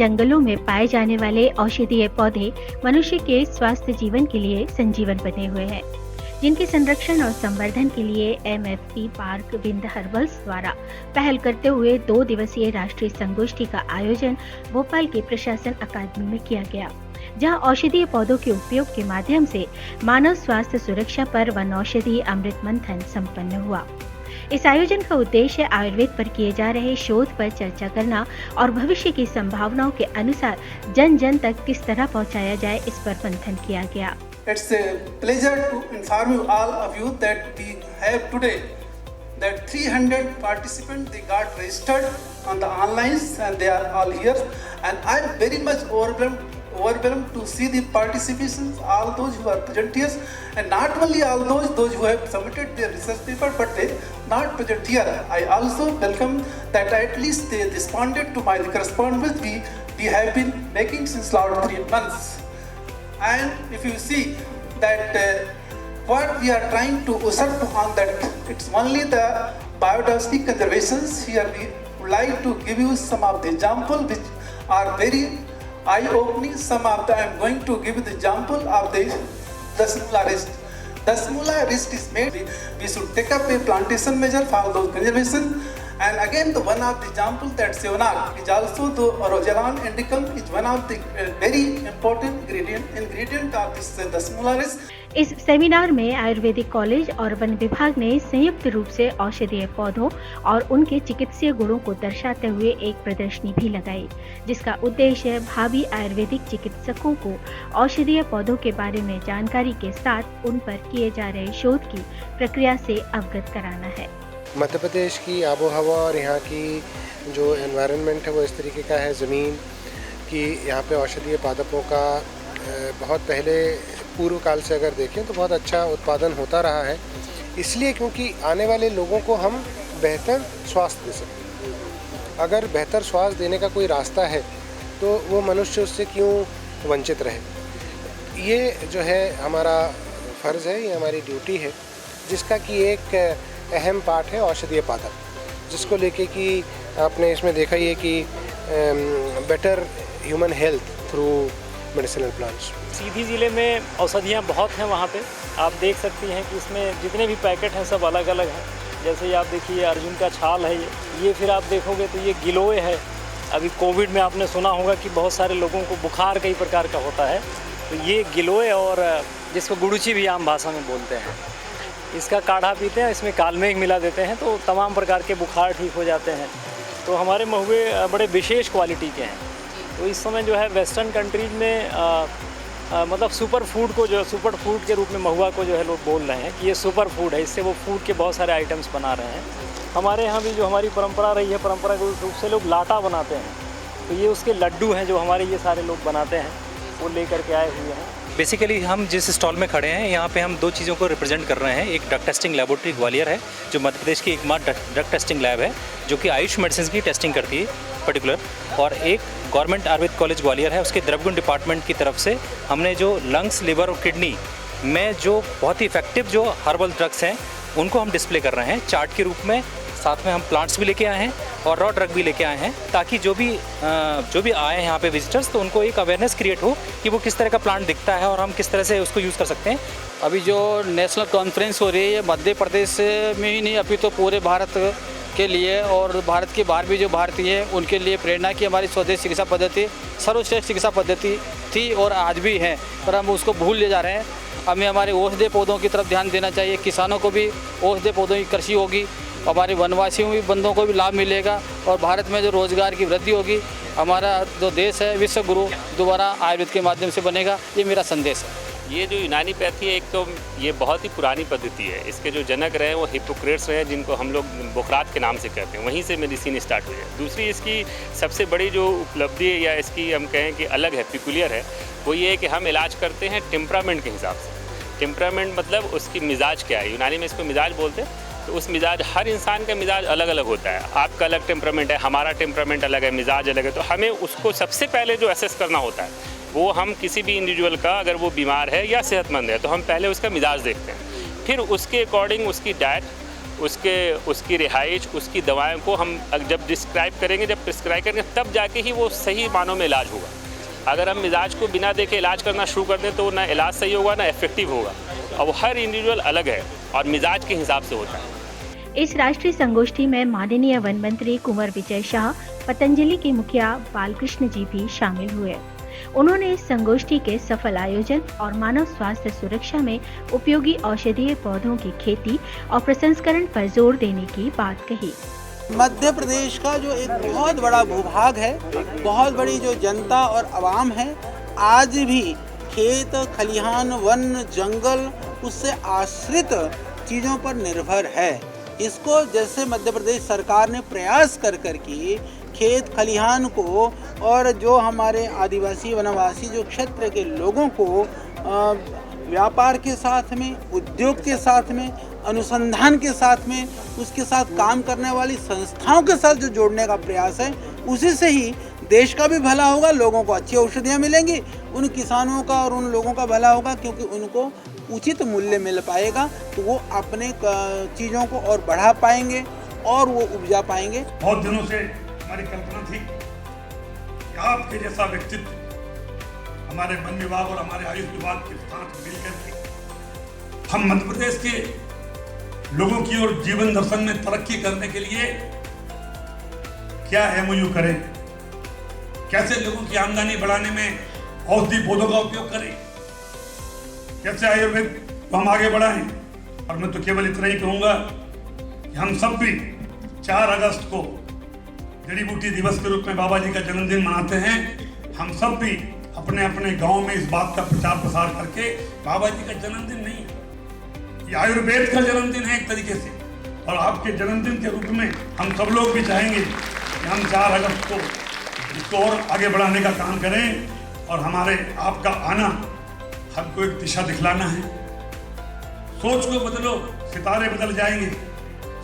जंगलों में पाए जाने वाले औषधीय पौधे मनुष्य के स्वास्थ्य जीवन के लिए संजीवन बने हुए हैं, जिनके संरक्षण और संवर्धन के लिए MFP पार्क विंध हर्बल्स द्वारा पहल करते हुए 2 दिवसीय राष्ट्रीय संगोष्ठी का आयोजन भोपाल के प्रशासन अकादमी में किया गया, जहां औषधीय पौधों के उपयोग के माध्यम से मानव स्वास्थ्य सुरक्षा पर वनौषधि अमृत मंथन संपन्न हुआ। इस आयोजन का उद्देश्य आयुर्वेद पर किए जा रहे शोध पर चर्चा करना और भविष्य की संभावनाओं के अनुसार जन जन तक किस तरह पहुंचाया जाए, इस पर मंथन किया गया। It's a pleasure to inform you all of you that we have today that 300 participants they got registered on the online and they are all here, and I'm very much overwhelmed to see the participations, all those who are present here, and not only all those who have submitted their research paper but they not present here. I also welcome that at least they responded to my correspondence we have been making since last 3 months. And if you see that what we are trying to usurp on that, it's only the biodiversity conservations. Here we would like to give you some of the examples which are very eye-opening. Some of them I am going to give you the example of the Dasmula wrist. Dasmula wrist is made. We should take up a plantation measure for those conservation. And again, the one of the example that Sevanak is also the Rojalan indicum is one of the very important ingredient of this Dasmula wrist. इस seminar में Ayurvedic college और one विभाग ने संयुक्त रूप से औषधीय पौधों और उनके चिकित्सीय गुणों को दर्शाते हुए एक प्रदर्शनी भी लगाई, जिसका उद्देश्य भावी आयुर्वेदिक चिकित्सकों को औषधीय पौधों के बारे में जानकारी के साथ उन पर किए जा रहे शोध की प्रक्रिया से अवगत कराना है। मध्य प्रदेश की आबोहवा और यहाँ की जो एनवायरनमेंट है वो इस तरीके का है, ज़मीन की यहाँ पे औषधीय पादपों का बहुत पहले पूर्व काल से अगर देखें तो बहुत अच्छा उत्पादन होता रहा है, इसलिए क्योंकि आने वाले लोगों को हम बेहतर स्वास्थ्य दे सकते। अगर बेहतर स्वास्थ्य देने का कोई रास्ता है तो वो मनुष्य उससे क्यों वंचित रहे। ये जो है हमारा फ़र्ज़ है, ये हमारी ड्यूटी है, जिसका कि एक अहम पार्ट है औषधीय पादप, जिसको लेके कि आपने इसमें देखा ही है कि better human health through medicinal plants. Sidhi ज़िले में औषधियाँ बहुत हैं, वहाँ पे आप देख सकती हैं कि इसमें जितने भी पैकेट हैं सब अलग अलग हैं। जैसे ये आप देखिए अर्जुन का छाल है, ये फिर आप देखोगे तो ये गिलोय है। अभी कोविड में आपने सुना होगा कि बहुत सारे लोगों को बुखार कई प्रकार का होता है, तो ये गिलोय और जिसको गुड़ुची भी आम भाषा में बोलते हैं, इसका काढ़ा पीते हैं, इसमें कालमेघ मिला देते हैं तो तमाम प्रकार के बुखार ठीक हो जाते हैं। तो हमारे महुए बड़े विशेष क्वालिटी के हैं। तो इस समय जो है वेस्टर्न कंट्रीज में मतलब सुपर फूड को जो सुपर फूड के रूप में महुआ को जो है लोग बोल रहे हैं कि ये सुपर फूड है, इससे वो फूड के बहुत सारे आइटम्स बना रहे हैं। हमारे यहाँ भी जो हमारी परंपरा रही है, परंपरागत रूप से लोग लाटा बनाते हैं, तो ये उसके लड्डू हैं जो हमारे ये सारे लोग बनाते हैं, वो लेकर के आए हुए हैं। बेसिकली हम जिस स्टॉल में खड़े हैं यहाँ पे हम 2 चीज़ों को रिप्रेजेंट कर रहे हैं। एक ड्रग टेस्टिंग लेबोरेटरी ग्वालियर है, जो मध्य प्रदेश की एकमात्र ड्रग टेस्टिंग लैब है जो कि आयुष मेडिसिन की टेस्टिंग करती है पर्टिकुलर, और एक गवर्नमेंट आयुर्वेद कॉलेज ग्वालियर है, उसके द्रव्यगुण डिपार्टमेंट की तरफ से हमने जो लंग्स, लिवर और किडनी में जो बहुत ही इफेक्टिव जो हर्बल ड्रग्स हैं उनको हम डिस्प्ले कर रहे हैं चार्ट के रूप में। साथ में हम प्लांट्स भी लेके आए हैं और रॉ ड्रग भी लेके आए हैं, ताकि जो भी आए हैं यहाँ पे विजिटर्स, तो उनको एक अवेयरनेस क्रिएट हो कि वो किस तरह का प्लांट दिखता है और हम किस तरह से उसको यूज़ कर सकते हैं। अभी जो नेशनल कॉन्फ्रेंस हो रही है ये मध्य प्रदेश में ही नहीं, अभी तो पूरे भारत के लिए और भारत के बाहर भी जो भारतीय हैं उनके लिए प्रेरणा की हमारी स्वदेश चिकित्सा पद्धति सर्वश्रेष्ठ चिकित्सा पद्धति थी और आज भी है, पर हम उसको भूल ले जा रहे हैं। हमें हमारे औषधीय पौधों की तरफ ध्यान देना चाहिए। किसानों को भी औषधीय पौधों की कृषि होगी, हमारे वनवासियों भी बंदों को भी लाभ मिलेगा और भारत में जो रोजगार की वृद्धि होगी, हमारा जो देश है विश्व गुरु दोबारा आयुर्वेद के माध्यम से बनेगा, ये मेरा संदेश है। ये जो यूनानी पैथी है, एक तो ये बहुत ही पुरानी पद्धति है। इसके जो जनक रहे वो हिप्पोक्रेट्स रहे, जिनको हम लोग बोखरात के नाम से कहते हैं, वहीं से मेडिसिन स्टार्ट हुई है। दूसरी इसकी सबसे बड़ी जो उपलब्धि है या इसकी हम कहें कि अलग है, पिकुलियर है, वो ये है कि हम इलाज करते हैं टेम्परामेंट के हिसाब से। टेम्परामेंट मतलब उसकी मिजाज क्या है, यूनानी में इसको मिजाज बोलते हैं। तो उस मिजाज, हर इंसान का मिजाज अलग अलग होता है। आपका अलग टेम्परामेंट है, हमारा टेम्परामेंट अलग है, मिजाज अलग है। तो हमें उसको सबसे पहले जो असेस करना होता है वो हम किसी भी इंडिविजुअल का, अगर वो बीमार है या सेहतमंद है, तो हम पहले उसका मिजाज देखते हैं, फिर उसके अकॉर्डिंग उसकी डाइट उसकी रिहाइश, उसकी दवाओं को हम जब डिस्क्राइब करेंगे, जब प्रिस्क्राइब करेंगे, तब जाके ही वो सही मानों में इलाज होगा। अगर हम मिजाज को बिना देखे इलाज करना शुरू कर दें तो ना इलाज सही होगा ना इफेक्टिव होगा। अब हर इंडिविजुअल अलग है और मिजाज के हिसाब से होता है। इस राष्ट्रीय संगोष्ठी में माननीय वन मंत्री कुंवर विजय शाह, पतंजलि के मुखिया बालकृष्ण जी भी शामिल हुए। उन्होंने इस संगोष्ठी के सफल आयोजन और मानव स्वास्थ्य सुरक्षा में उपयोगी औषधीय पौधों की खेती और प्रसंस्करण पर जोर देने की बात कही। मध्य प्रदेश का जो एक बहुत बड़ा भूभाग है, बहुत बड़ी जो जनता और आवाम है, आज भी खेत खलिहान, वन, जंगल, उससे आश्रित चीज़ों पर निर्भर है। इसको जैसे मध्य प्रदेश सरकार ने प्रयास कर के खेत खलिहान को और जो हमारे आदिवासी वनवासी जो क्षेत्र के लोगों को व्यापार के साथ में, उद्योग के साथ में, अनुसंधान के साथ में, उसके साथ काम करने वाली संस्थाओं के साथ जो जोड़ने का प्रयास है, उसी से ही देश का भी भला होगा, लोगों को अच्छी औषधियाँ मिलेंगी, उन किसानों का और उन लोगों का भला होगा, क्योंकि उनको उचित मूल्य मिल पाएगा, तो वो अपने चीज़ों को और बढ़ा पाएंगे और वो उपजा पाएंगे। बहुत दिनों से हमारी कल्पना थी कि आपके जैसा व्यक्तित्व हमारे वन विभाग और हमारे आयुष विभाग के साथ मिलकर के हम मध्य प्रदेश के लोगों की और जीवन दर्शन में तरक्की करने के लिए क्या MOU करें, कैसे लोगों की आमदनी बढ़ाने में औषधि पौधों का उपयोग करें, कैसे आयुर्वेद को हम आगे बढ़ाएं। और मैं तो केवल इतना ही कहूँगा कि हम सब भी 4 अगस्त को जड़ी बूटी दिवस के रूप में बाबा जी का जन्मदिन मनाते हैं। हम सब भी अपने अपने गांव में इस बात का प्रचार प्रसार करके, बाबा जी का जन्मदिन नहीं है, ये आयुर्वेद का जन्मदिन है एक तरीके से, और आपके जन्मदिन के रूप में हम सब लोग भी चाहेंगे कि हम 4 अगस्त को इसको और आगे बढ़ाने का काम करें। और हमारे आपका आना हमको एक दिशा दिखलाना है। सोच को बदलो, सितारे बदल जाएंगे।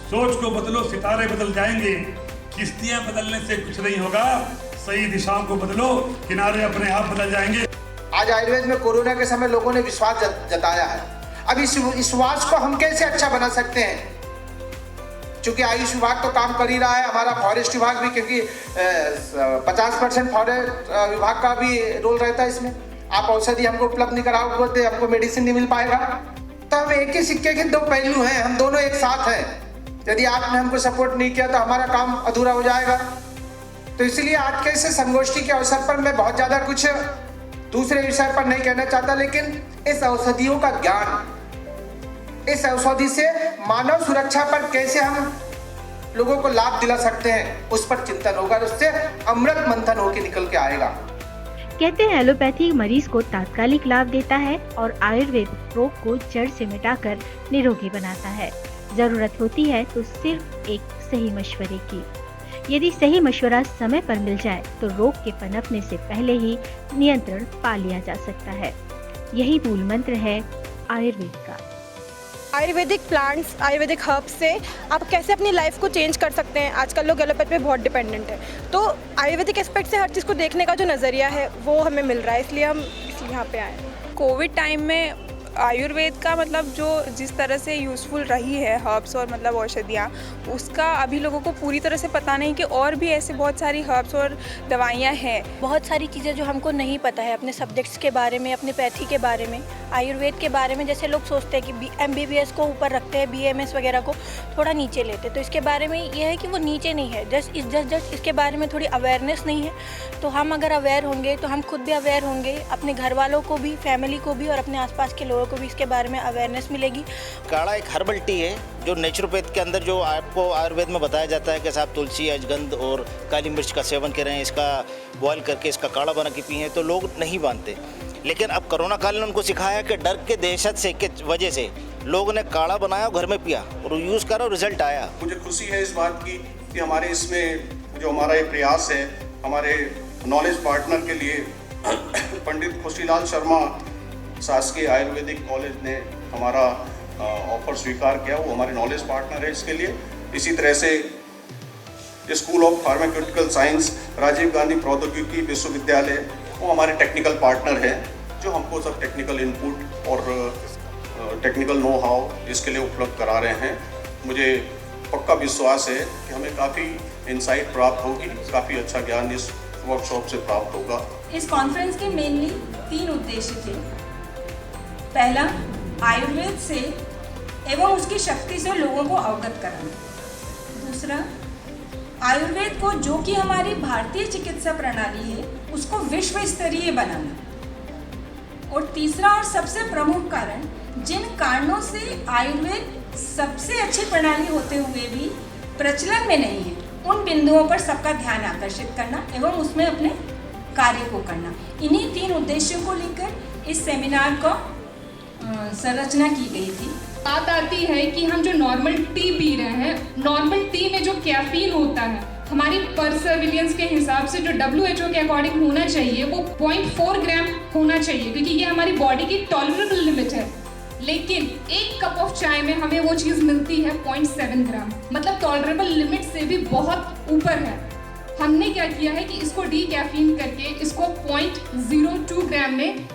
सोच को बदलो, सितारे बदल जाएंगे। किश्तियां बदलने से कुछ नहीं होगा, सही दिशाओं को बदलो, किनारे अपने आप बदल जाएंगे। आज आयुर्वेद में कोरोना के समय लोगों ने विश्वास जताया है। अब इस विश्वास को हम कैसे अच्छा बना सकते हैं? क्योंकि आयुष विभाग तो काम कर ही रहा है, हमारा फॉरेस्ट विभाग भी, क्योंकि 50% फॉरेस्ट विभाग का भी रोल रहता है इसमें। आप औषधि हमको उपलब्ध नहीं कराओगे, हमको मेडिसिन नहीं मिल पाएगा। तो हम एक ही सिक्के के 2 पहलू हैं, हम दोनों एक साथ हैं। यदि आपने हमको सपोर्ट नहीं किया तो हमारा काम अधूरा हो जाएगा। तो इसलिए आज के इस संगोष्ठी के अवसर पर मैं बहुत ज़्यादा कुछ दूसरे विषय पर नहीं कहना चाहता, लेकिन इस औषधियों का ज्ञान, इस औषधि से मानव सुरक्षा पर कैसे हम लोगों को लाभ दिला सकते हैं, उस पर चिंतन होगा, उससे अमृत मंथन होकर निकल के आएगा। कहते हैं एलोपैथी मरीज को तात्कालिक लाभ देता है और आयुर्वेद रोग को जड़ से मिटाकर निरोगी बनाता है। जरूरत होती है तो सिर्फ एक सही मशवरे की। यदि सही मशवरा समय पर मिल जाए तो रोग के पनपने से पहले ही नियंत्रण पा लिया जा सकता है। यही मूल मंत्र है आयुर्वेद का। आयुर्वेदिक प्लांट्स, आयुर्वेदिक हर्ब्स से आप कैसे अपनी लाइफ को चेंज कर सकते हैं। आजकल लोग एलोपैथ पे बहुत डिपेंडेंट है, तो आयुर्वेदिक एस्पेक्ट से हर चीज़ को देखने का जो नज़रिया है वो हमें मिल रहा है, इसलिए हम यहाँ पे आए। कोविड टाइम में आयुर्वेद का मतलब जो जिस तरह से यूज़फुल रही है हर्ब्स और मतलब औषधियाँ, उसका अभी लोगों को पूरी तरह से पता नहीं कि और भी ऐसे बहुत सारी हर्ब्स और दवाइयाँ हैं। बहुत सारी चीज़ें जो हमको नहीं पता है अपने सब्जेक्ट्स के बारे में, अपने पैथी के बारे में, आयुर्वेद के बारे में। जैसे लोग सोचते हैं कि MBBS को ऊपर रखते हैं, BMS वगैरह को थोड़ा नीचे लेते, तो इसके बारे में ये है कि वो नीचे नहीं है, जस्ट इसके बारे में थोड़ी अवेयरनेस नहीं है। तो हम अगर अवेयर होंगे तो हम खुद भी अवेयर होंगे, अपने घर वालों को भी, फैमिली को भी और अपने आसपास के लोगों को भी इसके बारे में अवेयरनेस मिलेगी। काढ़ा एक हर्बल टी है जो नेचुरोपैथ के अंदर जो आपको आयुर्वेद में बताया जाता है कि आप तुलसी, अजगंध और काली मिर्च का सेवन करें, इसका बॉयल करके इसका काढ़ा बना के पिएं, तो लोग नहीं मानते। लेकिन अब कोरोना काल ने उनको सिखाया कि डर के दहशत से के वजह से लोगों ने काढ़ा बनाया, घर में पिया और यूज़ करा और रिजल्ट आया। मुझे खुशी है इस बात की कि हमारे इसमें जो हमारा ये प्रयास है, हमारे नॉलेज पार्टनर के लिए पंडित खुशीलाल शर्मा शासकीय आयुर्वेदिक कॉलेज ने हमारा ऑफर स्वीकार किया, वो हमारे नॉलेज पार्टनर है इसके लिए। इसी तरह से school of pharmaceutical science, Rajiv Gandhi प्रौद्योगिकी विश्वविद्यालय, वो हमारे टेक्निकल पार्टनर हैं जो हमको सब टेक्निकल इनपुट और टेक्निकल नो हाउ इसके लिए उपलब्ध करा रहे हैं। मुझे पक्का विश्वास है कि हमें काफ़ी इंसाइट प्राप्त होगी, काफ़ी अच्छा ज्ञान इस वर्कशॉप से प्राप्त होगा। इस कॉन्फ्रेंस के मेनली 3 उद्देश्य थे। पहला, आयुर्वेद से एवं उसकी शक्ति से लोगों को अवगत कराना। दूसरा, आयुर्वेद को जो कि हमारी भारतीय चिकित्सा प्रणाली है उसको विश्व स्तरीय बनाना। और तीसरा और सबसे प्रमुख कारण, जिन कारणों से आयुर्वेद सबसे अच्छी प्रणाली होते हुए भी प्रचलन में नहीं है, उन बिंदुओं पर सबका ध्यान आकर्षित करना एवं उसमें अपने कार्य को करना। इन्हीं 3 उद्देश्यों को लेकर इस सेमिनार को संरचना की गई थी। बात आती है कि हम जो नॉर्मल टी पी रहे हैं, नॉर्मल टी में जो कैफीन होता है, हमारी परसेविलियंस के हिसाब से जो WHO के अकॉर्डिंग होना चाहिए वो 0.4 ग्राम होना चाहिए, क्योंकि ये हमारी बॉडी की टॉलरेबल लिमिट है। लेकिन 1 कप ऑफ चाय में हमें वो चीज़ मिलती है 0.7 ग्राम, मतलब टॉलरेबल लिमिट से भी बहुत ऊपर है। हमने क्या किया है कि इसको डी कैफीन करके इसको 0.02 ग्राम में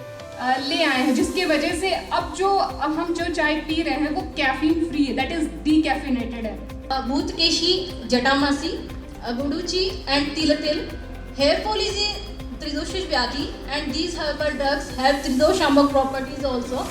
ले आए हैं, जिसकी वजह से अब हम जो चाय पी रहे हैं वो कैफीन फ्री है, दैट इज डीकैफिनेटेड है। भूतकेशी, जटामासी, गुडुची एंड तिलतिल, हेयर फॉल इज a त्रिदोषिक व्याधि and these herbal drugs have tridoshambok properties also.